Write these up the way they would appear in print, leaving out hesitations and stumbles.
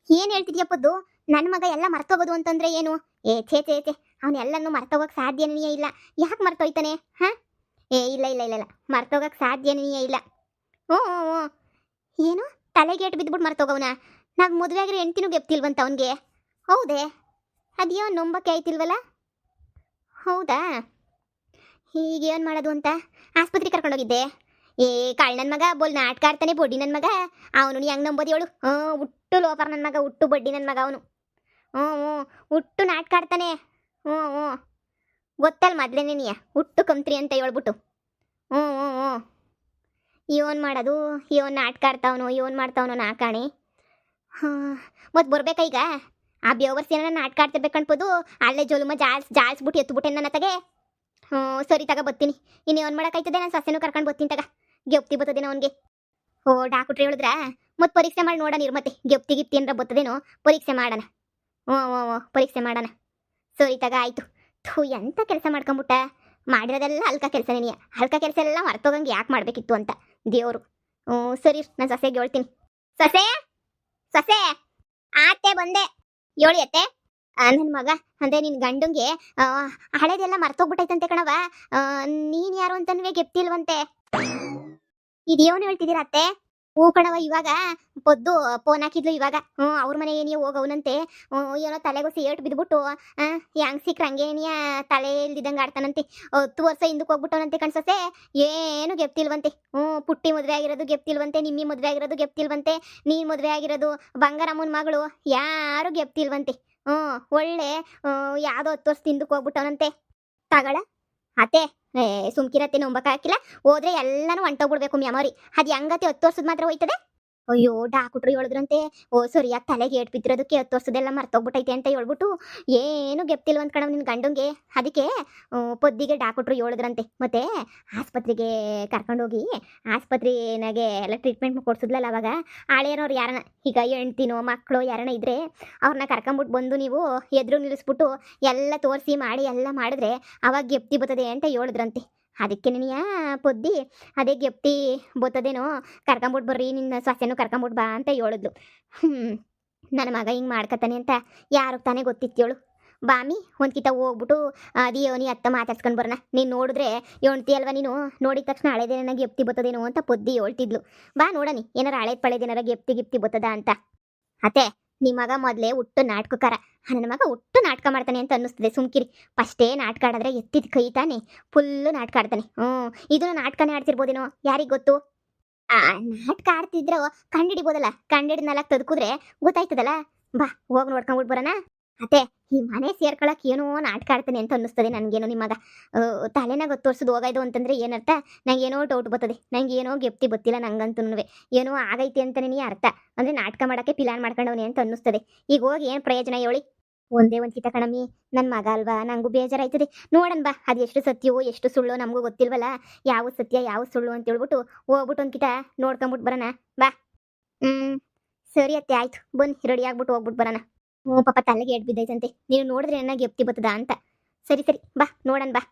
ಏನ್ ಹೇಳ್ತಿದ್ಯಪ್ಪದ್ದು? ನನ್ನ ಮಗ ಎಲ್ಲ ಮರ್ತೋಗೋದು ಅಂತಂದ್ರೆ ಏನು? ಏ ಛೇ ಛೇ ಛೇ, ಅವನೆಲ್ಲನೂ ಮರ್ತೋಗಕ್ ಸಾಧ್ಯನೇ ಇಲ್ಲ. ಯಾಕೆ ಮರ್ತೋಯ್ತಾನೆ? ಹಾ, ಏ ಇಲ್ಲ ಇಲ್ಲ ಇಲ್ಲ ಇಲ್ಲ, ಮರ್ತೋಗಕ್ ಸಾಧ್ಯನೇ ಇಲ್ಲ. ಹ್ಞೂ ಹ್ಞೂ ಹ್ಞೂ. ಏನು ತಲೆಗೇಟ್ ಬಿದ್ಬಿಟ್ಟು ಮರ್ತೋಗವನ? ನಾವ್ ಮದುವೆ ಆಗಿರೋ ಹೆಂಡ್ತಿನೂ ಗೆಪ್ತಿಲ್ವಂತ ಅವನಿಗೆ? ಹೌದೇ? ಅದ್ಯೋ ನಂಬಕ್ಕೆ ಆಯ್ತಿಲ್ವಲ್ಲ. ಹೌದಾ? ಈಗ ಏನು ಮಾಡೋದು ಅಂತ ಆಸ್ಪತ್ರೆಗೆ ಕರ್ಕೊಂಡೋಗಿದ್ದೆ. ಏ ಕಾಳ್ ನನ್ನ ಮಗ ಬೋಲ್ ನಾಟಕ ಆಡ್ತಾನೆ, ಬೊಡ್ಡಿ ನನ್ನ ಮಗ. ಅವನು ಹೆಂಗ್ ನಂಬೋದು ಹೇಳು? ಹುಟ್ಟು ಲೋಪರ್ ನನ್ನ ಮಗ, ಹುಟ್ಟು ಬಡ್ಡಿ ನನ್ನ ಮಗ ಅವನು. ಹ್ಞೂ ಹ್ಞೂ, ಹುಟ್ಟು ನಾಟಕ ಆಡ್ತಾನೆ. ಹ್ಞೂ ಹ್ಞೂ, ಗೊತ್ತಲ್ಲ ಮೊದ್ಲೇನೆ ನೀ ಹುಟ್ಟು ಕಂತ್ರಿ ಅಂತ ಹೇಳ್ಬಿಟ್ಟು. ಹ್ಞೂ ಹ್ಞೂ ಹ್ಞೂ. ಇವನ್ ಮಾಡೋದು, ಇವನ್ ನಾಟಕ ಆಡ್ತಾವನು, ಇವನ್ ಮಾಡ್ತಾವನು ನಾಕಾಣಿ. ಹಾಂ, ಮತ್ತೆ ಬರ್ಬೇಕಾ ಈಗ? ಆ ಬೇವರ್ಸಿ ಏನಾರ ನಾಟಕ ಆಡ್ತಿರ್ಬೇಕು ಅನ್ಬೋದು. ಅಲ್ಲೇ ಜೋಲುಮ ಜಾಲ್ಸ್ಬಿಟ್ಟು ಎತ್ತುಬಿಟ್ಟೆ ನನ್ನ ತಗೆ. ಹ್ಞೂ ಸರಿ ತಗ ಬರ್ತೀನಿ. ಇನ್ನು ಏನು ಮಾಡೋಕ್ಕಾಯ್ತದೆ, ನಾನು ಸಸ್ಯನೂ ಕರ್ಕೊಂಡು ಬರ್ತೀನಿ ತಗ. ಗೆಪ್ತಿ ಬರ್ತದೇನೋ ಅವನಿಗೆ. ಓ ಡಾಕ್ಟ್ರು ಹೇಳಿದ್ರ ಮತ್ತೆ ಪರೀಕ್ಷೆ ಮಾಡಿ ನೋಡೋಣ ಇರು, ಮತ್ತೆ ಗೆಪ್ತಿ ಗಿಪ್ತಿ ಏನಾರ ಬರ್ತದೇನೋ ಪರೀಕ್ಷೆ ಮಾಡೋಣ. ಹ್ಞೂ ಹ್ಞೂ ಹ್ಞೂ, ಪರೀಕ್ಷೆ ಮಾಡೋಣ. ಸರಿ ತಗ ಆಯಿತು. ಥೂ, ಎಂಥ ಕೆಲಸ ಮಾಡ್ಕೊಂಬಿಟ್ಟ. ಮಾಡಿರೋದೆಲ್ಲ ಹಲ್ಕ ಕೆಲಸನೇ ನೀ. ಹಲ್ಕ ಕೆಲಸ ಎಲ್ಲ ಮರ್ತೋಗಂಗೆ ಯಾಕೆ ಮಾಡಬೇಕಿತ್ತು ಅಂತ ದೇವರು. ಹ್ಞೂ ಸರಿ, ನಾನು ಸಸ್ಯಗೆ ಹೇಳ್ತೀನಿ. ಸಸೆ ಸಸೆ, ಆತೆ ಬಂದೆ. ಹೇಳಿ ಅತ್ತೆ. ನನ್ನ ಮಗ ಅಂದರೆ ನಿನ್ನ ಗಂಡಂಗೆ ಹಳೇದೆಲ್ಲ ಮರ್ತೋಗ್ಬಿಟ್ಟೈತಂತೆ ಕಣವ. ನೀನು ಯಾರು ಅಂತನ್ವೇ ಗೆಪ್ತಿಲ್ವಂತೆ. ಇದೇನು ಹೇಳ್ತಿದ್ದೀರಾ ಅತ್ತೆ? ಹೂ ಕಣವ, ಇವಾಗ ಪೊದ್ದು ಫೋನ್ ಹಾಕಿದ್ಲು ಇವಾಗ. ಅವ್ರ ಮನೆ ಏನಿಯ ಹೋಗವನಂತೆ. ಏನೋ ತಲೆಗೂ ಏಟು ಬಿದ್ದುಬಿಟ್ಟು ಹೆಂಗ್ ಸಿಕ್ರ ಹಂಗೇನಿಯ ತಲೆ ಇಲ್ದಿದ್ದಂಗೆ ಆಡ್ತಾನಂತೆ. 10 ವರ್ಷ ಹಿಂದಕ್ಕೆ ಹೋಗ್ಬಿಟ್ಟವನಂತೆ ಕಣ್ಸಸೆ. ಏನು ಗೆಪ್ತಿಲ್ವಂತೆ. ಪುಟ್ಟಿ ಮದುವೆ ಆಗಿರೋದು ಗೆಪ್ತಿಲ್ವಂತೆ, ನಿಮ್ಮಿ ಮದುವೆ ಆಗಿರೋದು ಗೆಪ್ತಿಲ್ವಂತೆ, ನೀನು ಮದುವೆ ಆಗಿರೋದು ಬಂಗಾರಮ್ಮನ ಮಗಳು, ಯಾರು ಗೆಪ್ತಿಲ್ವಂತೆ. ಒಳ್ಳೆ ಯಾವುದೋ 10 ವರ್ಷ ಹಿಂದಕ್ಕೆ ಹೋಗ್ಬಿಟ್ಟವನಂತೆ. ತಗಳ ಅತ್ತೆ, ಸುಮ್ಕಿರತ್ತೆ, ನಂಬಕ್ ಹಾಕಿಲ್ಲ. ಹೋದ್ರೆ ಎಲ್ಲಾನು ಹೊಂಟೋಗ್ಬಿಡ್ಬೇಕು ಮೆಮೊರಿ. ಅದು ಹೆಂಗತ್ತೆ 10 ವರ್ಷದ ಮಾತ್ರ ಹೋಯ್ತದೆ? ಅಯ್ಯೋ ಡಾಕ್ಟ್ರು ಹೇಳಿದ್ರಂತೆ. ಸರಿಯಾಗಿ ತಲೆಗೆ ಏಟ್ ಬಿದ್ದಿರೋದಕ್ಕೆ 10 ವರ್ಷದೆಲ್ಲ ಮರ್ತೋಗ್ಬಿಟ್ಟೈತೆ ಅಂತ ಹೇಳ್ಬಿಟ್ಟು ಏನು ಗೆಪ್ತಿಲ್ವಂತ ಕಣವ್ ನಿನ್ನ ಗಂಡಂಗೆ. ಅದಕ್ಕೆ ಪೊದ್ದಿಗೆ ಡಾಕ್ಟ್ರು ಹೇಳಿದ್ರಂತೆ. ಮತ್ತೆ ಆಸ್ಪತ್ರೆಗೆ ಕರ್ಕೊಂಡೋಗಿ ಆಸ್ಪತ್ರೆನಾಗೆ ಎಲ್ಲ ಟ್ರೀಟ್ಮೆಂಟ್ ಕೊಡ್ಸಿದ್ಲಲ್ಲ ಅವಾಗ. ಹಳೆಯವ್ರು ಯಾರನ್ನ, ಈಗ ಹೆಣ್ತಿನೋ ಮಕ್ಕಳು ಯಾರನ್ನ ಇದ್ರೆ ಅವ್ರನ್ನ ಕರ್ಕೊಂಬಿಟ್ಟು ಬಂದು ನೀವು ಎದುರು ನಿಲ್ಲಿಸ್ಬಿಟ್ಟು ಎಲ್ಲ ತೋರಿಸಿ ಮಾಡಿ ಎಲ್ಲ ಮಾಡಿದ್ರೆ ಅವಾಗ ಗೆಪ್ತಿ ಬರ್ತದೆ ಅಂತ ಹೇಳಿದ್ರಂತೆ. ಅದಕ್ಕೆ ನೀನು ಪೊದ್ದಿ ಅದೇ ಗೆಪ್ತಿ ಬರ್ತದೇನೋ, ಕರ್ಕೊಂಬಿಟ್ಟು ಬರ್ರಿ ನಿನ್ನ ಸೊಸೆನೂ ಕರ್ಕೊಂಬಿಟ್ಟು ಬಾ ಅಂತ ಹೇಳಿದ್ಲು. ನನ್ನ ಮಗ ಹಿಂಗೆ ಮಾಡ್ಕತಾನೆ ಅಂತ ಯಾರು ತಾನೇ ಗೊತ್ತಿತ್ತೇಳು. ಬಾಮಿ ಒಂದು ಕಿತ ಹೋಗ್ಬಿಟ್ಟು ಅದಿಯೋನಿ ಅತ್ತ ಮಾತಾಡ್ಸ್ಕೊಂಡು ಬರೋಣ. ನೀನು ನೋಡಿದ್ರೆ ಹೆಣ್ತಿ ಅಲ್ವಾ ನೀನು, ನೋಡಿದ ತಕ್ಷಣ ಹಳೇದೇನ ಗೆಪ್ತಿ ಬರ್ತದೇನೋ ಅಂತ ಪೊದ್ದಿ ಹೇಳ್ತಿದ್ಲು. ಬಾ ನೋಡನಿ ಏನಾರ ಹಳೇದು ಪಳೇದೇನಾರ ಗೆಪ್ತಿ ಬರ್ತದ ಅಂತ. ಅತ್ತೆ, ನಿಮ್ಮ ಮಗ ಮೊದಲೇ ಹುಟ್ಟು ನಾಟಕಕಾರ. ನನ್ನ ಮಗ ಹುಟ್ಟು ನಾಟಕ ಮಾಡ್ತಾನೆ ಅಂತ ಅನ್ನಿಸ್ತದೆ. ಸುಮ್ಕಿರಿ. ಫಸ್ಟೇ ನಾಟಕ ಆಡಿದ್ರೆ ಎತ್ತಿದ ಕೈ ತಾನೆ, ಫುಲ್ಲು ನಾಟಕ ಆಡ್ತಾನೆ. ಇದನ್ನು ನಾಟಕನೇ ಆಡ್ತಿರ್ಬೋದೇನೋ, ಯಾರಿಗೆ ಗೊತ್ತು. ನಾಟಕ ಆಡ್ತಿದ್ರು ಕಂಡಿಡಿಬೋದಲ್ಲ, ಕಂಡಿಡಿದ್ನಲ್ಲ ತೆಗೆದುಕಿದ್ರೆ ಗೊತ್ತಾಯ್ತದಲ್ಲ. ಬಾ ಹೋಗಿ ನೋಡ್ಕೊಂಬಿಟ್ಟು ಬರೋಣ. ಅತ್ತೆ, ಈ ಮನೆ ಸೇರ್ಕೊಳಕ್ಕೆ ಏನೋ ನಾಟಕ ಆಡ್ತಾನೆ ಅಂತ ಅನ್ನಿಸ್ತದೆ ನನಗೇನೋ. ನಿಮ್ಮ ಮಗ ತಲೆನಾಗ 10 ವರ್ಷದ ಹೋಗಾಯ್ದು ಅಂತಂದ್ರೆ ಏನರ್ಥ? ನಂಗೇನೋ ಡೌಟ್ ಬರ್ತದೆ. ನಂಗೇನೋ ಗೆಪ್ತಿ ಗೊತ್ತಿಲ್ಲ ನಂಗಂತೂ. ಏನೋ ಆಗೈತೆ ಅಂತಲೇ ನೀ ಅರ್ಥ. ಅಂದರೆ ನಾಟಕ ಮಾಡೋಕ್ಕೆ ಪ್ಲಾನ್ ಮಾಡ್ಕೊಂಡವನೇ ಅಂತ ಅನ್ನಿಸ್ತದೆ. ಈಗ ಹೋಗಿ ಏನು ಪ್ರಯೋಜನ ಹೇಳಿ? ಒಂದೇ ಒಂದು ಕಿತ ಕಣಮ್ಮಿ, ನನ್ನ ಮಗ ಅಲ್ವಾ, ನನಗೂ ಬೇಜಾರಾಯ್ತದೆ. ನೋಡೋಣ ಬಾ, ಅದು ಎಷ್ಟು ಸತ್ಯವೋ ಎಷ್ಟು ಸುಳ್ಳು ನಮಗೂ ಗೊತ್ತಿಲ್ವಲ್ಲ. ಯಾವ ಸತ್ಯ ಯಾವ ಸುಳ್ಳು ಅಂತ ಹೇಳ್ಬಿಟ್ಟು ಹೋಗ್ಬಿಟ್ಟು ಒಂದು ಕಿತ ನೋಡ್ಕೊಂಬಿಟ್ಟು ಬರೋಣ ಬಾ. ಸರಿ ಅತ್ತೆ, ಆಯ್ತು ಬನ್ನಿ, ರೆಡಿ ಆಗ್ಬಿಟ್ಟು ಹೋಗ್ಬಿಟ್ಟು ಬರೋಣ. ಪಾಪ ತಲೆಗೆ ಏಟ್ ಬಿದ್ದೈತಂತೆ. ನೀವು ನೋಡಿದ್ರೆ ಏನಾಗ ಗೆಪ್ತಿ ಬರ್ತದ ಅಂತ. ಸರಿ ಸರಿ ಬಾ ನೋಡೋಣ ಬಾ.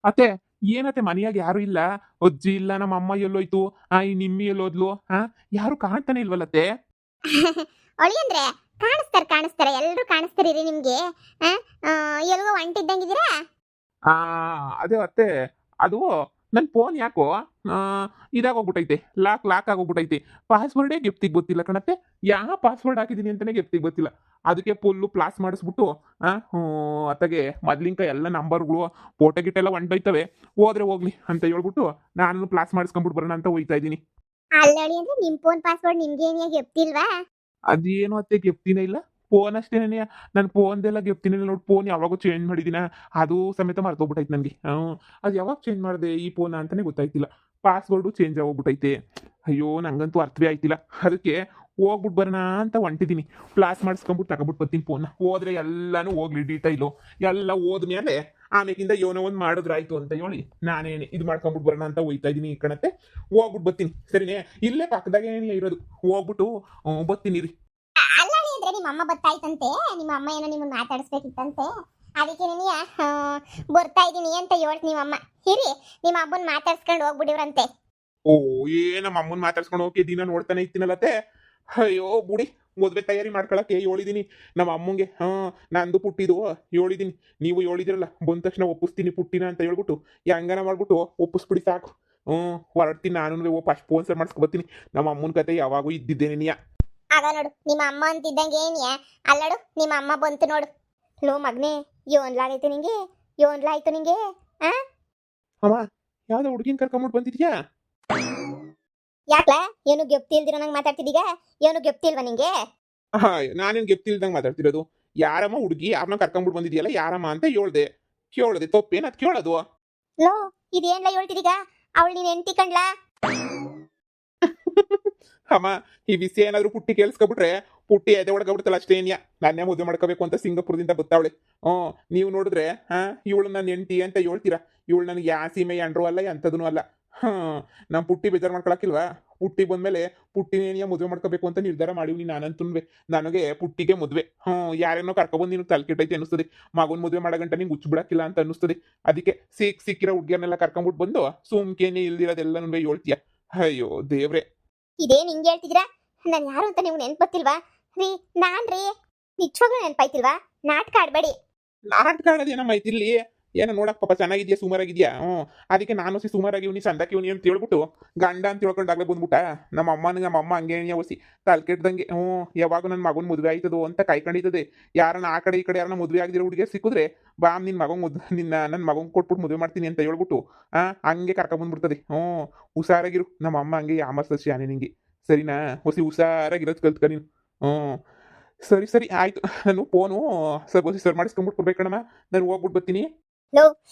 ಅತ್ತೆ, ಏನತ್ತೆ ಮನೆಯಾಗ ಯಾರು ಇಲ್ಲ? ಅಜ್ಜಿ ಇಲ್ಲ, ನಮ್ಮ ಅಮ್ಮ ಎಲ್ಲೋಯ್ತು, ಈ ನಿಮ್ಮಿ ಎಲ್ಲೋದ್ಲು? ಯಾರು ಕಾಣ್ತಾನೆ ಇಲ್ವಲ್ಲತ್ತೆ? ಒಳಿ ಅಂದ್ರೆ ಕಾಣಿಸ್ತಾರೆ ಎಲ್ಲರೂ ಕಾಣಿಸ್ತಾರೆ ರೀ ನಿಮ್ಗೆ. ಎಲ್ಗೋ ಹೊಂಟಿದ್ದಂಗಿದ್ದೀರಾ? ಆ ಅದೇ ಅತ್ತೆ, ಅದು ನನ್ನ ಫೋನ್ ಯಾಕೋ ಇದಾಗೋಗ್ಬಿಟ್ಟೈತೆ, ಲಾಕ್ ಆಗೋಗ್ಬಿಟ್ಟೈತೆ. ಪಾಸ್ವರ್ಡೇ ಗೆಪ್ತಿಗೆ ಗೊತ್ತಿಲ್ಲ ಕಣತ್ತೆ. ಯಾವ ಪಾಸ್ವರ್ಡ್ ಹಾಕಿದ್ದೀನಿ ಅಂತಾನೆ ಗೆಪ್ತಿಗೆ ಗೊತ್ತಿಲ್ಲ. ಅದಕ್ಕೆ ಫುಲ್ಲು ಪ್ಲಾಸ್ ಮಾಡಿಸ್ಬಿಟ್ಟು ಅತ್ತಗೆ ಮೊದ್ಲಿಂಕ ಎಲ್ಲ ನಂಬರ್ಗಳು ಫೋಟೋ ಗಿಟ್ಟೆಲ್ಲ ಹೊಂಟೋಯ್ತವೆ. ಹೋದ್ರೆ ಹೋಗ್ಲಿ ಅಂತ ಹೇಳ್ಬಿಟ್ಟು ನಾನು ಪ್ಲಾಸ್ ಮಾಡಿಸ್ಕೊಂಡ್ಬಿಟ್ಟು ಬರೋಣ ಅಂತ ಹೋಯ್ತಾ ಇದ್ದೀನಿ. ಅಲ್ಲಳಿ ಅಂದ್ರೆ ನಿಮ್ಮ ಫೋನ್ ಪಾಸ್ವರ್ಡ್ ನಿಮ್ಗೆ ಏನೇ ಗೆಪ್ತಿಲ್ವಾ? ಅದೇನು ಅತ್ತೆ ಗೆಪ್ತಿನೇ ಇಲ್ಲ. ಫೋನ್ ಅಷ್ಟೇನೆ, ನನ್ನ ಫೋನ್ದೆಲ್ಲ ಗೆಪ್ತಿನೇ ಇಲ್ಲ ನೋಡಿ. ಫೋನ್ ಯಾವಾಗೂ ಚೇಂಜ್ ಮಾಡಿದ್ದೀನ, ಅದು ಸಮೇತ ಮರ್ತೋಗ್ಬಿಟ್ಟೈತೆ ನನಗೆ. ಅದು ಯಾವಾಗ ಚೇಂಜ್ ಮಾಡಿದೆ ಈ ಫೋನ್ ಅಂತಾನೆ ಗೊತ್ತಾಯ್ತಿಲ್ಲ. ಪಾಸ್ವರ್ಡು ಚೇಂಜ್ ಆಗೋಗ್ಬಿಟ್ಟೈತೆ. ಅಯ್ಯೋ ನಂಗಂತೂ ಅರ್ಥವೇ ಆಯ್ತಿಲ್ಲ. ಅದಕ್ಕೆ ಹೋಗ್ಬಿಟ್ಟು ಬರೋಣ ಅಂತ ಹೊಂಟಿದ್ದೀನಿ. ಪ್ಲಾಸ್ ಮಾಡಿಸ್ಕೊಂಬಿಟ್ಟು ತಗೊಬಿಟ್ಟು ಬರ್ತೀನಿ ಫೋನ್ನ. ಹೋದ್ರೆ ಎಲ್ಲಾನು ಹೋಗ್ಲಿ ಡೀಟೈಲು ಎಲ್ಲ ಹೋದ್ಮೇಲೆ ಆಮೇಕಿಂದ ಏನೋ ಒಂದು ಮಾಡಿದ್ರಾಯ್ತು ಅಂತ ಹೇಳಿ ನಾನೇನೆ ಇದು ಮಾಡ್ಕೊಂಬಿಟ್ಟು ಬರೋಣ ಅಂತ ಹೋಯ್ತಾ ಇದ್ದೀನಿ. ಕಣತ್ತೆ, ಹೋಗ್ಬಿಟ್ಟು ಬರ್ತೀನಿ. ಸರಿನೇ, ಇಲ್ಲೇ ಪಕ್ಕದಾಗೆ ಇರೋದು. ಹೋಗ್ಬಿಟ್ಟು ಬರ್ತೀನಿ ರೀ. ಅಲ್ಲಳಿ ಅಂದ್ರೆ ನಿಮ್ಮ ಅಮ್ಮ ಬರ್ತಾಯ್ತಂತೆ. ನಿಮ್ಮ ಅಮ್ಮ ಏನೋ ನಿಮ್ಮನ್ನ ಮಾತಾಡಿಸ್ಬೇಕಿತ್ತಂತೆ. ಅದಕ್ಕೆ ನೀನು ಬರ್ತಾ ಇದ್ದೀನಿ ಅಂತ ಹೇಳ್ತು ನಿಮ್ಮ ಅಮ್ಮ. ಹಿರಿ, ನಿಮ್ಮ ಅಮ್ಮನ ಮಾತಾಡ್ಸ್ಕೊಂಡು ಹೋಗ್ಬಿಡಿವ್ರಂತೆ. ಓ, ನಮ್ಮ ಅಮ್ಮನ ಮಾತಾಡ್ಸ್ಕೊಂಡು ಹೋಗಿ ದಿನ ನೋಡ್ತಾನೆ ಇರ್ತೀನಲ್ಲತ್ತೆ. ಅಯ್ಯೋ ಬುಡಿ, ಮದುವೆ ತಯಾರಿ ಮಾಡ್ಕೊಳಕ್ಕೆ ಹೇಳಿದೀನಿ ನಮ್ಮ ಅಮ್ಮಂಗೆ. ನಂದು ಪುಟ್ಟಿದು ಹೇಳಿದೀನಿ. ನೀವು ಹೇಳಿದಿರಲ್ಲ ಬಂದ ತಕ್ಷಣ ಒಪ್ಪಿಸ್ತೀನಿ ಪುಟ್ಟಿನ ಅಂತ ಹೇಳ್ಬಿಟ್ಟು ಹೆಂಗನ ಮಾಡ್ಬಿಟ್ಟು ಒಪ್ಪಿಸ್ಬಿಡಿ ಸಾಕು. ಹೊರಡ್ತೀನಿ ನಾನು ಫಸ್ಟ್ ಸ್ಪಾನ್ಸರ್ ಮಾಡಿಸ್ಕೊಬತ್ತೀನಿ. ನಮ್ಮ ಅಮ್ಮನ ಕತೆ ಯಾವಾಗೂ ಇದ್ದಿದ್ದೇನೆ ನೀ. ಆಗ ನೋಡು ನಿಮ್ಮ ಅಮ್ಮ ಅಂತಿದ್ದಂಗೆ ಏನಿಯಾ ಅಲ್ಲಡು ನಿಮ್ಮ ಅಮ್ಮ ಬಂತು ನೋಡು. ಲೋ ಮಗ್ನೆ ಯೋನ್ಲಾಗೈತೆ ನಿಂಗೆ ಯೋನ್ಲಾಯ್ತು ನಿಂಗೆ. ಆ ಅಮ್ಮ ಯಾವ್ದೋ ಹುಡುಗಿನ ಕರ್ಕೊಂಬಿಟ್ಟು ಬಂದಿದ್ಯಾ? ಯಾಕ್ಲ ಏನು ಗೆಪ್ತಿ ಇಲ್ದಿರೋ ನಂಗೆ ಮಾತಾಡ್ತಿದ್ದೀಗ? ಏನು ಗೆಪ್ತಿ ಇಲ್ವಾ ನಿಂಗೆ? ನಾನೇನು ಗೆಪ್ತಿಲ್ದಂಗೆ ಮಾತಾಡ್ತಿರೋದು. ಯಾರಮ್ಮ ಹುಡುಗಿ ಯಾರನ್ನ ಕರ್ಕೊಂಬಿಟ್ಟು ಬಂದಿದ್ಯಲ್ಲ ಯಾರಮ್ಮ ಅಂತ ಕೇಳ್ದೆ ತಪ್ಪೇನು ಅದು ಕೇಳೋದು? ಲೋ ಇದೇನ್ಲ ಹೇಳ್ತಿದ್ದೀಗ? ಅವಳು ನೀನ್ ಹೆಂಡ್ತಿ ಕಂಡ್ಲಾ? ಅಮ್ಮ ಈ ವಿಷಯ ಏನಾದ್ರು ಪುಟ್ಟಿ ಕೇಳಿಸ್ಕೊಬಿಟ್ರೆ ಪುಟ್ಟಿ ಎದೆ ಒಳಗಾಗ್ಬಿಡ್ತಲ್ಲ ಅಷ್ಟೇ ಏನ್ಯಾ. ನಾನೇ ಮದುವೆ ಮಾಡ್ಕೋಬೇಕು ಅಂತ ಸಿಂಗಾಪುರದಿಂದ ಬತ್ತಾವಳೆ. ನೀವು ನೋಡಿದ್ರೆ ಇವಳು ನನ್ನ ಹೆಂಡ್ತಿ ಅಂತ ಹೇಳ್ತೀರಾ. ಇವಳು ನನಗೆ ಯಾ ಸೀಮೆ ಎಂಡ್ರು ಅಲ್ಲ ಎಂಥದೂ ಅಲ್ಲ. ನಮ್ಮ ಪುಟ್ಟಿ ಬೇಜಾರು ಮಾಡ್ಕೊಳಕ್ಕಿಲ್ವಾ? ಪುಟ್ಟಿ ಬಂದ್ಮೇಲೆ ಪುಟ್ಟಿನೇನಿಯ ಮದುವೆ ಮಾಡ್ಕೋಬೇಕು ಅಂತ ನಿರ್ಧಾರ ಮಾಡಿವ್ನಿ ನಾನಂತುನ್ವೆ. ನನಗೆ ಪುಟ್ಟಿಗೆ ಮದುವೆ. ಯಾರೇನೋ ಕರ್ಕೊಬಂದು ನೀನು ತಲೆಕೆಟ್ಟೈತೆ ಅನ್ನಿಸ್ತದೆ. ಮಗನ ಮದುವೆ ಮಾಡೋ ಗಂಟ ನಿಂಗೆ ಹುಚ್ಚು ಬಿಡಕ್ಕಿಲ್ಲ ಅಂತ ಅನ್ನಿಸ್ತದೆ. ಅದಕ್ಕೆ ಸಿಕ್ಕಿರೋ ಹುಡುಗಿಯರ್ನೆಲ್ಲ ಕರ್ಕೊಂಬಿಟ್ಟು ಬಂದು ಸುಮ್ಕೇನೆ ಇಲ್ದಿರೋದೆಲ್ಲ ನನಗೆ ಹೇಳ್ತೀಯ. ಅಯ್ಯೋ ದೇವ್ರೆ, ಇದೇನ್ ಹಿಂಗೆ ಹೇಳ್ತಿದ್ದೀರಾ? ನಾನು ಯಾರು ಅಂತ ನೀವು ನೆನ್ಪತ್ತಿಲ್ವಾ? ರೀ ನಾನ್ರಿ ನಿಜವಾಗ್ಲೂ ನೆನ್ಪಾಯ್ತಿಲ್ವಾ? ನಾಟಕ ಆಡ್ಬೇಡಿ. ನಾಟಕ ಆಡೋದೇನಮ್ಮ ಐತಿರ್ಲಿ. ಏನೋ ನೋಡಕ್ ಪಾಪ ಚೆನ್ನಾಗಿದ್ಯಾ ಸುಮಾರಾಗಿದ್ಯಾ. ಅದಕ್ಕೆ ನಾನು ಸುಮಾರಾಗಿವ್ನಿ ಸಂದಕಿವ್ನಿ ಅಂತ ಹೇಳ್ಬಿಟ್ಟು ಗಂಡ ಅಂತ ತಿಳ್ಕೊಂಡಾಗ್ಲೇ ಬಂದ್ಬಿಟ್ಟ. ನಮ್ಮ ಅಮ್ಮ ಹಂಗೆ ಒಸಿ ತಲೆ ಕೆಟ್ಟದಂಗೆ. ಯಾವಾಗ ನನ್ನ ಮಗನ ಮದುವೆ ಆಯ್ತದೋ ಅಂತ ಕಾಯ್ಕೊಂಡಿದ್ದದೆ. ಯಾರನ್ನ ಆ ಕಡೆ ಈ ಕಡೆ ಯಾರನ್ನ ಮದುವೆ ಆಗಿರೋ ಹುಡುಗಿಯರ್ ಸಿಕ್ಕಿದ್ರೆ ನಿನ್ನ ನನ್ನ ಮಗನ್ ಕೊಟ್ಬಿಟ್ಟು ಮದುವೆ ಮಾಡ್ತೀನಿ ಅಂತ ಹೇಳ್ಬಿಟ್ಟು ಹಂಗೆ ಕರ್ಕೊಂಡ್ಬಂದ್ಬಿಡ್ತದೆ. ಹುಷಾರಾಗಿರು. ನಮ್ಮ ಅಮ್ಮ ಹಂಗೆ ಯಾಮರ್ಸ ಶಾನೆ ನಿಂಗೆ. ಸರಿನಾ? ಹೊಸಿ ಹುಷಾರಾಗಿರೋದು ಕಲ್ತ್ಕ ನೀನು. ಸರಿ ಆಯ್ತು. ನಾನು ಫೋನು ಸರ್ ಮಾಡಿಸ್ಕೊಂಡ್ಬಿಟ್ಟು ಕೊಡ್ಬೇಕಣ್ಣಮ್ಮ. ನಾನು ಹೋಗ್ಬಿಟ್ಟು ಬರ್ತೀನಿ. ಲೋ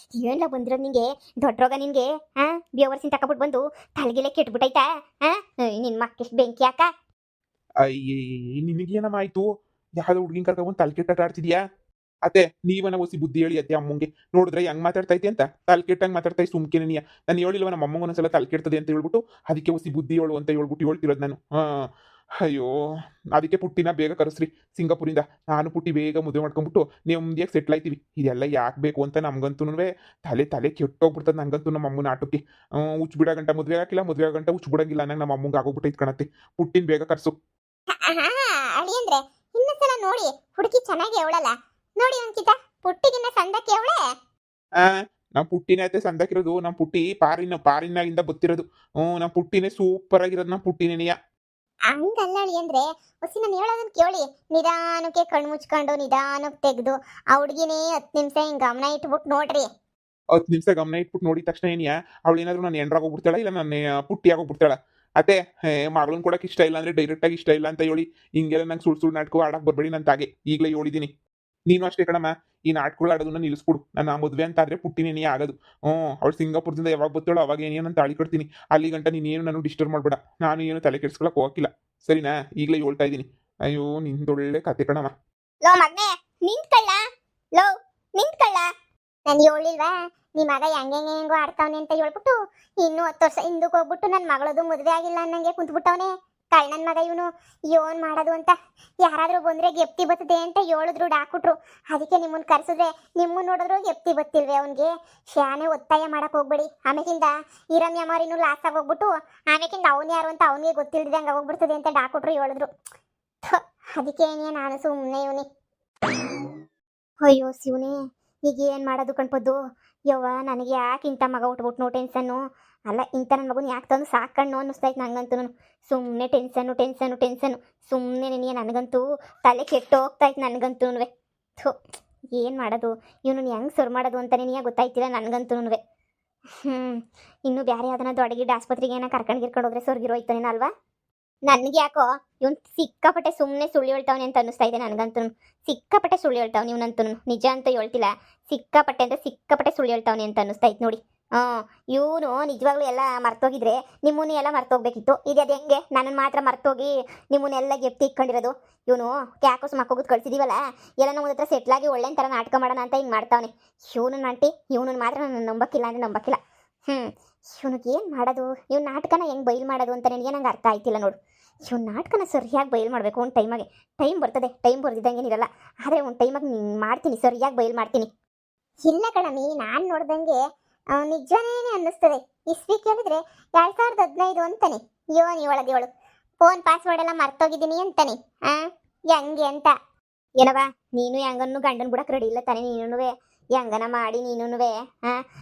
ಏನ್ಲ ಬಂದಿರೋದು ನಿಂಗೆ ದೊಡ್ಡರೋಗ ನಿನ್ಗೆ? ಬೇವರ್ಸಿನ ತಕೊಬಿಟ್ಟು ಬಂದು ತಲೆಗೆಲೆ ಕೆಟ್ಬಿಟ್ಟೈತಾ? ನಿನ್ ಮಕ್ಕೆಷ್ಟು ಬೆಂಕಿ ಹಾಕ. ಅಯ್ಯೇ ನಿನಗೇನಮ್ಮ ಆಯ್ತು? ಯಾವ್ದೋ ಹುಡುಗಿನ ಕರ್ಕೊಂಡ್ಬಂದು ತಲೆ ಕೆಟ್ಟ ಆಡ್ತಿದ್ಯಾ? ಅತ್ತೆ ನೀವನ್ನ ಒಸಿ ಬುದ್ಧಿ ಹೇಳಿ ಅತ್ತೆ ಅಮ್ಮಂಗೆ. ನೋಡಿದ್ರೆ ಹೆಂಗ್ ಮಾತಾಡ್ತೈತಿ ಅಂತ ತಲೆ ಕೆಟ್ಟಂಗೆ ಮಾತಾಡ್ತಾಯಿ ಸುಮ್ಕೇನೆ ನೀ. ನಾನು ಹೇಳಿಲ್ವ ನಮ್ಮ ಅಮ್ಮಂಗೆ ಒಂದ್ಸಲ ತಲೆ ಕೆಡ್ತದೆ ಅಂತ ಹೇಳ್ಬಿಟ್ಟು ಅದಕ್ಕೆ ಒಸಿ ಬುದ್ಧಿ ಹೇಳು ಅಂತ ಹೇಳ್ಬಿಟ್ಟು ಹೇಳ್ತಿರೋದು ನಾನು. ಅಯ್ಯೋ ಅದಕ್ಕೆ ಪುಟ್ಟಿನ ಬೇಗ ಕರೆಸ್ರಿ ಸಿಂಗಾಪುರಿಂದ. ನಾನು ಪುಟ್ಟಿ ಬೇಗ ಮದುವೆ ಮಾಡ್ಕೊಂಡ್ಬಿಟ್ಟು ನೆಮ್ಮದಿಯಾಗಿ ಸೆಟ್ಲ್ ಆಯ್ತೀವಿ. ಇದೆಲ್ಲ ಯಾಕೆ ಬೇಕು ಅಂತ ನಮ್ಗಂತೂ ತಲೆ ಕೆಟ್ಟೋಗ್ಬಿಡ್ತದೆ ನಂಗಂತೂ. ನಮ್ಮ ಅಮ್ಮನ ಆಟಕ್ಕೆ ಹುಚ್ಚು ಬಿಡೋ ಗಂಟ ಮದುವೆ ಆಗಿಲ್ಲ, ಮದುವೆ ಆಗಂಟ ಹುಚ್ಚು ಬಿಡಂಗಿಲ್ಲ ಅನ್ನಂಗೆ ನಮ್ಮ ಅಮ್ಮಂಗೆ ಆಗೋಗ್ಬಿಟ್ಟೈತೆ ಕಣತ್ತೆ. ಪುಟ್ಟಿನ ಬೇಗ ಕರ್ಸು. ಅಳಿ ಅಂದ್ರೆ ಇನ್ನೊಂದ್ಸಲ ನೋಡಿ ಹುಡುಗಿ ಚೆನ್ನಾಗಿ ಅವಳಲ್ಲ ನೋಡಿ ಅಂಕಿತ ಪುಟ್ಟಿಗಿನ್ನ ಸಂದಕ್ಕೆ ಅವಳೆ. ನಮ್ಮ ಪುಟ್ಟಿನೇ ಐತೆ ಸಂದಕ್ಕಿರೋದು. ನಮ್ಮ ಪುಟ್ಟಿ ಪಾರಿನಾಗಿಂದ ಬತ್ತಿರೋದು. ನಮ್ಮ ಪುಟ್ಟಿನೇ ಸೂಪರ್ ಆಗಿರೋದು. ನಮ್ಮ ಪುಟ್ಟಿನೇನಿಯ ಹಂಗಲ್ಲ ಅಳಿ ಅಂದ್ರೆ ಹೊಸಿ ನಾನು ಹೇಳೋದನ್ನ ಕೇಳಿ ನಿಧಾನಕ್ಕೆ ಕಣ್ಣು ಮುಚ್ಕೊಂಡು ನಿಧಾನಕ್ಕೆ ತೆಗೆದು ಆ ಹುಡುಗಿನೇ 10 ನಿಮಿಷ ಹಿಂಗ್ ಗಮನ ಇಟ್ಬಿಟ್ಟು ನೋಡ್ರಿ. 10 ನಿಮಿಷ ಗಮನ ಇಟ್ಬಿಟ್ಟು ನೋಡಿದ ತಕ್ಷಣ ಏನಿಯ ಅವಳು ಏನಾದ್ರು ನಾನು ಎಂಡ್ರಾಗೋಗ್ಬಿಡ್ತಾಳ ಇಲ್ಲ ನನ್ನ ಪುಟ್ಟಿ ಆಗೋಗ್ಬಿಡ್ತಾಳ. ಅತ್ತೆ ಮಗಳನ್ನ ಕೊಡಕ್ಕೆ ಇಷ್ಟ ಇಲ್ಲ ಅಂದ್ರೆ ಡೈರೆಕ್ಟ್ ಆಗಿ ಇಷ್ಟ ಇಲ್ಲ ಅಂತ ಹೇಳಿ ಹಿಂಗೆಲ್ಲ ನಂಗೆ ಸುಳ್ಳು ನಾಟಕ ಆಡಕ್ಕೆ ಬರಬೇಡಿ ನನ್ನ ತಾಗೆ. ಈಗಲೇ ಹೇಳಿದ್ದೀನಿ. ನೀನು ಅಷ್ಟೇ ಕಣಮ್ಮ, ಈ ನಾಟಕಗಳು ಆಡೋದನ್ನ ನಿಲ್ಲಿಸ್ಬಿಡು. ನನ್ನ ಮದುವೆ ಅಂತ ಆದ್ರೆ ಪುಟ್ಟಿನೇ ಆಗೋದು. ಅವಳು ಸಿಂಗಾಪುರದಿಂದ ಯಾವಾಗ ಬರ್ತಾಳೋ ಅವಾಗ ಏನೇನಂತ ತಾಳಿ ಕಟ್ತೀನಿ. ಅಲ್ಲಿ ಗಂಟ ನೀನೇನು ನಾನು ಡಿಸ್ಟರ್ಬ್ ಮಾಡಬೇಡ. ನಾನು ಏನು ತಲೆ ಕೆಡ್ಸ್ಕೊಳಕ್ ಹೋಗಿಲ್ಲ. ಸರಿನಾ? ಈಗಲೇ ಹೇಳ್ತಾ ಇದ್ದೀನಿ. ಅಯ್ಯೋ ನಿಂದೊಳ್ಳೆ ಕತೆ ಕಣಮ್ಮ. ಲೋ ಮಗ್ನೆ ನಿಂತ್ಕೊಳ್ಳ. ಲೋ ನಿಂತ್ಕೊಳ್ಳ. ನಾನು ಹೇಳಿಲ್ವಾ ನಿಮ್ಮ ಮಗ ಹೆಂಗೋ ಆಡ್ತಾವನೆ ಅಂತ ಹೇಳ್ಬಿಟ್ಟು ಇನ್ನು 10 ವರ್ಷ ಹಿಂದಕ್ಕೆ ಹೋಗ್ಬಿಟ್ಟು ನನ್ನ ಮಗಳದು ಮದುವೆ ಆಗಿಲ್ಲ ಅನ್ನಂಗೆ ಕುಂತ್ಬಿಟ್ಟವನೆ. ಕಳ್ಳನ ಮಗ ಇವನು. ಏನ್ ಮಾಡೋದು ಅಂತ ಯಾರಾದ್ರೂ ಬಂದ್ರೆ ಗೆಪ್ತಿ ಬರ್ತದೆ ಅಂತ ಹೇಳಿದ್ರು ಡಾಕ್ಟ್ರು. ಅದಕ್ಕೆ ನಿಮ್ಮನ್ನ ಕರ್ಸಿದ್ರೆ ನಿಮ್ಮನ್ನ ನೋಡಿದ್ರು ಗೆಪ್ತಿ ಬತ್ತಿಲ್ವೇ ಅವನಿಗೆ? ಶಾನೆ ಒತ್ತಾಯ ಮಾಡಕ್ ಹೋಗ್ಬೇಡಿ. ಆಮೇಕಿಂದ ಇರಮ್ಯ ಮಾರಿನೂ ಲಾಸ್ ಆಗೋಗ್ಬಿಟ್ಟು ಆಮೇಕಿಂದ ಅವನು ಯಾರು ಅಂತ ಅವನಿಗೆ ಗೊತ್ತಿಲ್ದಂಗೆ ಆಗೋಗ್ಬಿಡ್ತದೆ ಅಂತ ಡಾಕ್ಟ್ರು ಹೇಳಿದ್ರು. ಅದಕ್ಕೆ ನಾನು ಸುಮ್ಮನೆ ಇವನಿ. ಅಯ್ಯೋ ಶಿವನೇ, ಈಗ ಏನು ಮಾಡೋದು ಕಣ್ಪದ್ದು? ಯವ್ವ ನನಗೆ ಯಾಕೆ ಇಂಥ ಮಗ ಉಟ್ಬಿಟ್ಟು ಟೆನ್ಷನ್ನು ಅಲ್ಲ. ಇಂಥ ನನ್ನ ಮಗನ ಯಾಕೆ ತಂದು ಸಾಕಣ್ಣು ಅನ್ನಿಸ್ತೈತೆ ನಂಗಂತೂ. ಸುಮ್ಮನೆ ಟೆನ್ಷನ್ನು ಸುಮ್ಮನೆ ನೆನೆಯ ನನಗಂತೂ ತಲೆ ಕೆಟ್ಟು ಹೋಗ್ತಾಯ್ತು ನನಗಂತೂ. ಏನು ಮಾಡೋದು ಇವನು ಹೆಂಗೆ ಸರ್ ಮಾಡೋದು ಅಂತ ನೆನೆಯ ಗೊತ್ತಾಯ್ತಿಲ್ಲ ನನಗಂತೂ. ಇನ್ನೂ ಬೇರೆ ಯಾವ್ದನ್ನ ದೊಡ್ಡಗಿಡ್ಡ ಆಸ್ಪತ್ರೆಗೆ ಏನೋ ಕರ್ಕೊಂಡು ಹೋದ್ರೆ ಸ್ವರ್ಗಿರೋಯ್ತಾನೇನ ಅಲ್ವಾ? ನನಗೆ ಯಾಕೋ ಇವನು ಸಿಕ್ಕಾಪಟ್ಟೆ ಸುಮ್ಮನೆ ಸುಳ್ಳು ಹೇಳ್ತಾವನೆ ಅಂತ ಅನ್ನಿಸ್ತಾ ಇದೆ ನನಗಂತೂ. ಸಿಕ್ಕಾಪಟ್ಟೆ ಸುಳ್ಳು ಹೇಳ್ತಾವನೆ ಇವನಂತೂ. ನಿಜ ಅಂತ ಹೇಳ್ತಿಲ್ಲ, ಸಿಕ್ಕಾಪಟ್ಟೆ ಸುಳ್ಳು ಹೇಳ್ತಾವನೆ ಅಂತ ಅನ್ನಿಸ್ತೈತೆ ನೋಡಿ. ಇವನು ನಿಜವಾಗ್ಲೂ ಎಲ್ಲ ಮರ್ತೋಗಿದ್ರೆ ನಿಮ್ಮನ್ನು ಎಲ್ಲ ಮರ್ತೋಗ್ಬೇಕಿತ್ತು. ಇದು ಅದು ಹೆಂಗೆ ನನ್ನನ್ನು ಮಾತ್ರ ಮರ್ತೋಗಿ ನಿಮ್ಮನ್ನೆಲ್ಲ ಗೆಪ್ತಿ ಇಟ್ಕೊಂಡಿರೋದು? ಇವನು ಕ್ಯಾಕೋಸ್ ಮಕ್ಕೋಗೋದು ಕಳ್ಸಿದೀವಲ್ಲ ಎಲ್ಲ ನಮ್ಮ ಹತ್ರ ಸೆಟ್ಲಾಗಿ ಒಳ್ಳೆ ಥರ ನಾಟಕ ಮಾಡೋಣ ಅಂತ ಹಿಂಗೆ ಮಾಡ್ತಾವನೆ. ಇವನು ಆಂಟಿ ಇವನನ್ನು ಮಾತ್ರ ನಾನು ನಂಬಕ್ಕಿಲ್ಲ ಅಂದರೆ ನಂಬಕ್ಕಿಲ್ಲ. ಇವನಿಗೆ ಏನು ಮಾಡೋದು? ಇವ್ನ ನಾಟಕನ ಹೆಂಗೆ ಬಯಲು ಮಾಡೋದು ಅಂತ ನನಗೆ ನಂಗೆ ಅರ್ಥ ಆಯ್ತಿಲ್ಲ ನೋಡು. ಇವ್ನ ನಾಟಕನ ಸರಿಯಾಗಿ ಬಯಲು ಮಾಡಬೇಕು. ಒಂದು ಟೈಮ್ ಬರ್ತದೆ. ಟೈಮ್ ಬರ್ದಿದ್ದಂಗೇನಿರಲ್ಲ. ಆದರೆ ಒಂದು ಟೈಮಾಗಿ ಮಾಡ್ತೀನಿ, ಸರಿಯಾಗಿ ಬಯಲು ಮಾಡ್ತೀನಿ. ಇಲ್ಲ ಕಣಮಿ, ನಾನು ನೋಡ್ದಂಗೆ ನಿಜನೇ ಅನ್ನಿಸ್ತದೆ. ಇಸ್ವಿ ಕೇಳಿದ್ರೆ 2015 ಅಂತಾನೆ ಯೋನಿ ಒಳಗೆ ಇವಳು. ಫೋನ್ ಪಾಸ್ವರ್ಡ್ ಎಲ್ಲ ಮರ್ತೋಗಿದ್ದೀನಿ ಅಂತಾನೆ ಹೆಂಗೆ ಅಂತ ಏನವ ನೀನು ಹೆಂಗನ್ನು ಗಂಡನ್ ಬಿಡಕ್ ರೆಡಿ ಇಲ್ಲ ತಾನೆ ನೀನುವೆ ಹೆಂಗನ ಮಾಡಿ ನೀನುವೆ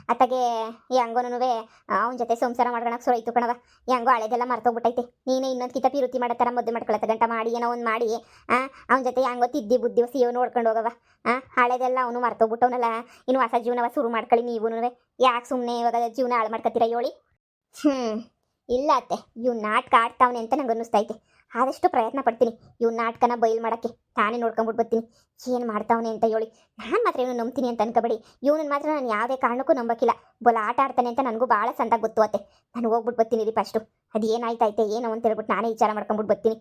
ಅತ್ತಗೆ ಹೆಂಗೋನುವೆ ಅವನ ಜೊತೆ ಸಂಸಾರ ಮಾಡ್ಕೊಳಕ್ ಸೊಯ್ತು ಕಣವ ಹೆಂಗೋ ಹಳೆದೆಲ್ಲ ಮರ್ತೋಗ್ಬಿಟ್ಟೈತೆ ನೀನು ಇನ್ನೊಂದು ಕಿತ ಪಿರುತಿ ಮಾಡತ್ತಾರ ಮದುವೆ ಮಾಡ್ಕೊಳತ್ತ ಗಂಟ ಮಾಡಿ ಏನೋ ಒಂದು ಮಾಡಿ ಅವನ ಜೊತೆ ಹೆಂಗೋ ತಿದ್ದಿ ಬುದ್ಧಿ ಸಿಯೋ ನೋಡ್ಕೊಂಡು ಹೋಗವ ಹಳೆದೆಲ್ಲ ಅವನು ಮರ್ತೋಗ್ಬಿಟ್ಟವನಲ್ಲ ಇನ್ನು ಹೊಸ ಜೀವನವ ಶುರು ಮಾಡ್ಕೊಳ್ಳಿ ನೀವುನುವೆ ಯಾಕೆ ಸುಮ್ಮನೆ ಇವಾಗ ಜೀವನ ಹಾಳು ಮಾಡ್ಕೊತೀರ ಹೇಳಿ ಇಲ್ಲ ಅತ್ತೆ ಇವ್ ನಾಟಕ ಆಡ್ತಾವನೆ ಅಂತ ನಂಗೆ ಅನ್ನಿಸ್ತೈತೆ ಆದಷ್ಟು ಪ್ರಯತ್ನ ಪಡ್ತೀನಿ ಇವ್ ನಾಟಕನ ಬಯಲು ಮಾಡೋಕ್ಕೆ ತಾನೇ ನೋಡ್ಕೊಂಬಿಟ್ಟು ಬರ್ತೀನಿ ಏನು ಮಾಡ್ತಾವನೆ ಅಂತ ಹೇಳಿ ನಾನು ಮಾತ್ರ ಇವನು ನಂಬ್ತೀನಿ ಅಂತ ಅನ್ಕೋಬೇಡಿ ಇವನನ್ನ ಮಾತ್ರ ನಾನು ಯಾವುದೇ ಕಾರಣಕ್ಕೂ ನಂಬಕ್ಕಿಲ್ಲ ಬೊಲ ಆಟ ಆಡ್ತಾನೆ ಅಂತ ನನಗೂ ಭಾಳ ಸಂದಾಗ ಗೊತ್ತು ಅತ್ತೆ ನಾನು ಹೋಗ್ಬಿಟ್ಟು ಬರ್ತೀನಿ ರೀ ಫಸ್ಟು ಅದು ಏನಾಯ್ತೈತೆ ಏನೋ ಅಂತ ಹೇಳ್ಬಿಟ್ಟು ನಾನೇ ವಿಚಾರ ಮಾಡ್ಕೊಂಬಿಟ್ಟು ಬರ್ತೀನಿ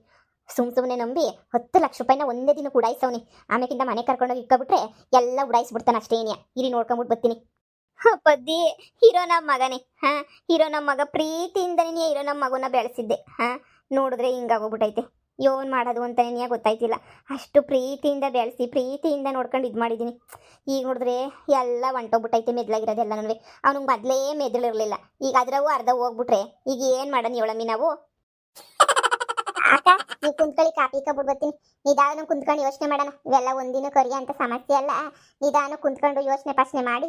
ಸುಮ್ಮನೆ ನಂಬಿ 10 ಲಕ್ಷ ರೂಪಾಯಿನ ಒಂದೇ ದಿನ ಉಡಾಯಿಸವನಿ ಆಮೇಕಿಂದ ಮನೆ ಕರ್ಕೊಂಡೋಗಿ ಇಕ್ಕೊಬಿಟ್ರೆ ಎಲ್ಲ ಉಡಾಯಿಸ್ಬಿಡ್ತಾನೆ ಅಷ್ಟೇ ಏನಿಯ ಇರಿ ನೋಡ್ಕೊಂಬಿಟ್ಟು ಬರ್ತೀನಿ ಪದ್ದಿ ಹೀರೋ ನಮ್ಮ ಮಗನೇ ಹೀರೋ ನಮ್ಮ ಮಗ ಪ್ರೀತಿಯಿಂದನೇ ಹೀರೋ ನಮ್ಮ ಮಗನ ಬೆಳೆಸಿದ್ದೆ ನೋಡಿದ್ರೆ ಹಿಂಗಾಗೋಗ್ಬಿಟ್ಟೈತೆ ಏನ್ ಮಾಡೋದು ಅಂತನೇ ಗೊತ್ತಾಯ್ತಿಲ್ಲ ಅಷ್ಟು ಪ್ರೀತಿಯಿಂದ ಬೆಳೆಸಿ ಪ್ರೀತಿಯಿಂದ ನೋಡ್ಕೊಂಡು ಇದು ಮಾಡಿದ್ದೀನಿ ಈಗ ನೋಡಿದ್ರೆ ಎಲ್ಲ ಹೊಂಟೋಗ್ಬಿಟ್ಟೈತೆ ಮೆದ್ಲಾಗಿರೋದೆಲ್ಲ ನನಗೆ ಅವ್ನಿಗೆ ಮೊದಲೇ ಮೆದ್ಲಿರಲಿಲ್ಲ ಈಗ ಅದ್ರವು ಅರ್ಧ ಹೋಗ್ಬಿಟ್ರೆ ಈಗ ಏನು ಮಾಡೋಣ ಹೇಳಮ್ಮಿ ನಾವು ಅಕ್ಕ ನೀವು ಕುಂತ್ಕೊಳ್ಳಿ ಕಾಪಿ ಕಬ್ಬಿಟ್ಟು ಬರ್ತೀನಿ ನಿಧಾನ ಕುಂತ್ಕೊಂಡು ಯೋಚನೆ ಮಾಡೋಣ ಇವೆಲ್ಲ ಒಂದಿನ ಕರಿಯ ಅಂತ ಸಮಸ್ಯೆ ಅಲ್ಲ ನಿಧಾನ ಕುಂತ್ಕೊಂಡು ಯೋಚನೆ ಪಾಸನೆ ಮಾಡಿ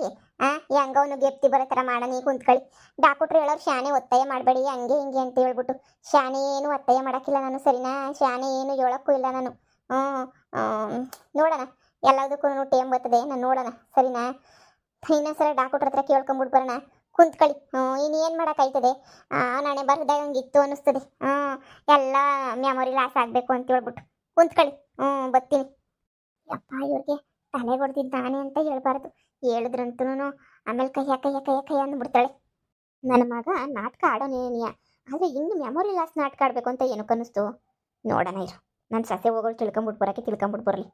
ಹೆಂಗ ಅವನು ಗೆಪ್ತಿ ಬರೋ ಥರ ಮಾಡೋಣ ನೀವು ಕುಂತ್ಕೊಳ್ಳಿ ಡಾಕ್ಟ್ರು ಹೇಳೋರು ಶಾನೆ ಒತ್ತಾಯ ಮಾಡಬೇಡಿ ಹಂಗೆ ಹಿಂಗೆ ಅಂತ ಹೇಳ್ಬಿಟ್ಟು ಶಾನೆ ಏನು ಒತ್ತಾಯ ಮಾಡೋಕ್ಕಿಲ್ಲ ನಾನು ಸರಿನಾ ಶಾನೆ ಏನು ಹೇಳೋಕ್ಕೂ ಇಲ್ಲ ನಾನು ನೋಡೋಣ ಎಲ್ಲದಕ್ಕೂ ಟೈಮ್ ಬರ್ತದೆ ನಾನು ನೋಡೋಣ ಸರಿನಾ ಇನ್ನೊಂದ್ಸಲ ಡಾಕ್ಟ್ರ ಹತ್ರ ಕೇಳ್ಕೊಂಬಿಟ್ಟು ಬರೋಣ ಕುಂತ್ಕೊಳ್ಳಿ ಇನ್ನೇನು ಮಾಡೋಕ್ಕಾಯ್ತದೆ ನಾಳೆ ಬರ್ದಾಗಂಗಿತ್ತು ಅನ್ನಿಸ್ತದೆ ಎಲ್ಲ ಮೆಮೊರಿ ಲಾಸ್ ಆಗಬೇಕು ಅಂತ ಹೇಳ್ಬಿಟ್ಟು ಕುಂತ್ಕೊಳ್ಳಿ ಬರ್ತೀನಿ ಯಪ್ಪ ಇವ್ರಿಗೆ ತಲೆ ಹೊಡೆದಿದ್ದು ನಾನೇ ಅಂತ ಹೇಳ್ಬಾರ್ದು ಹೇಳಿದ್ರಂತೂ ಆಮೇಲೆ ಕೈಯ ಅಂದ್ಬಿಡ್ತಾಳೆ ನನ್ನ ಮಗ ನಾಟಕ ಆಡೋನೇನಿಯ ಆದರೆ ಇನ್ನು ಮೆಮೊರಿ ಲಾಸ್ ನಾಟಕ ಆಡಬೇಕು ಅಂತ ಏನಕ್ಕೆ ಅನ್ನಿಸ್ತು ನೋಡೋಣ ಇರು ನನ್ನ ಸಸ್ಯ ಹೋಗೋಳು ತಿಳ್ಕೊಂಬಿಟ್ಟು ಬರೋಕ್ಕೆ ತಿಳ್ಕೊಂಬಿಟ್ಟು ಬರಲಿ